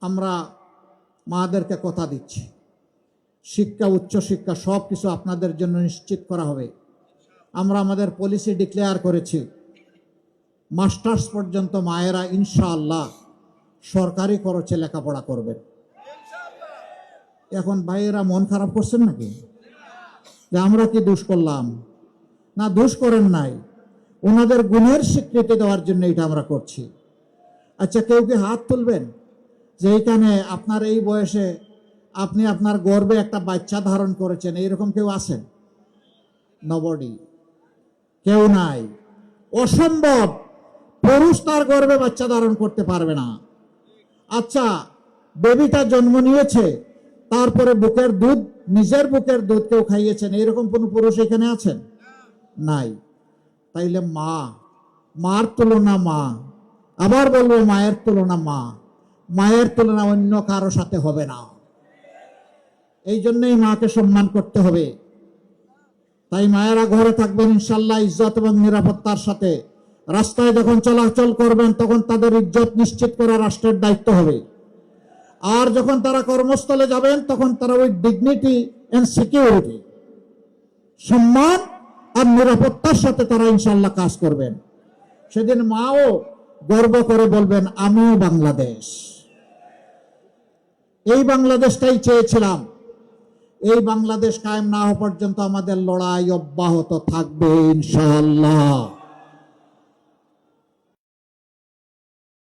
আমরা মাদেরকে কথা দিচ্ছি, শিক্ষা, উচ্চশিক্ষা সব কিছু আপনাদের জন্য নিশ্চিত করা হবে। আমরা আমাদের পলিসি ডিক্লেয়ার করেছি, মাস্টার্স পর্যন্ত মায়েরা ইনশাআল্লাহ সরকারি খরচে লেখাপড়া করবেন। এখন ভাইয়েরা মন খারাপ করছেন নাকি যে আমরা কি দোষ করলাম? না, দোষ করেন নাই, ওনাদের গুণের স্বীকৃতি দেওয়ার জন্য এটা আমরা করছি। আচ্ছা, কেউ কি হাত তুলবেন যে এইখানে আপনার এই বয়সে আপনি আপনার গর্বে একটা বাচ্চা ধারণ করেছেন, এইরকম কেউ আছেন? নবডি, কেউ নাই। অসম্ভব, পুরুষ তার গর্বে বাচ্চা ধারণ করতে পারবে না। আচ্ছা, বেবিটা জন্ম নিয়েছে, তারপরে বুকের দুধ, নিজের বুকের দুধ কেউ খাইয়েছেন, এরকম কোন পুরুষ এখানে আছেন? নাই। তাইলে মা, মার তুলনা মা, আবার বলবো মায়ের তুলনা মা, মায়ের তুলনা অন্য কারো সাথে হবে না। এই জন্যই মাকে সম্মান করতে হবে। তাই মায়েরা ঘরে থাকবেন ইনশাল্লাহ ইজ্জত এবং নিরাপত্তার সাথে। রাস্তায় যখন চলাচল করবেন তখন তাদের ইজ্জত নিশ্চিত করা রাষ্ট্রের দায়িত্ব হবে। আর যখন তারা কর্মস্থলে যাবেন তখন তারা ওই ডিগনিটি এন্ড সিকিউরিটি, সম্মান আর নিরাপত্তার সাথে তারা ইনশাল্লাহ কাজ করবেন। সেদিন মাও গর্ব করে বলবেন, আমিও বাংলাদেশ। এই বাংলাদেশটাই চেয়েছিলাম। এই বাংলাদেশ কায়েম না হওয়া পর্যন্ত আমাদের লড়াই অব্যাহত থাকবে ইনশাআল্লাহ।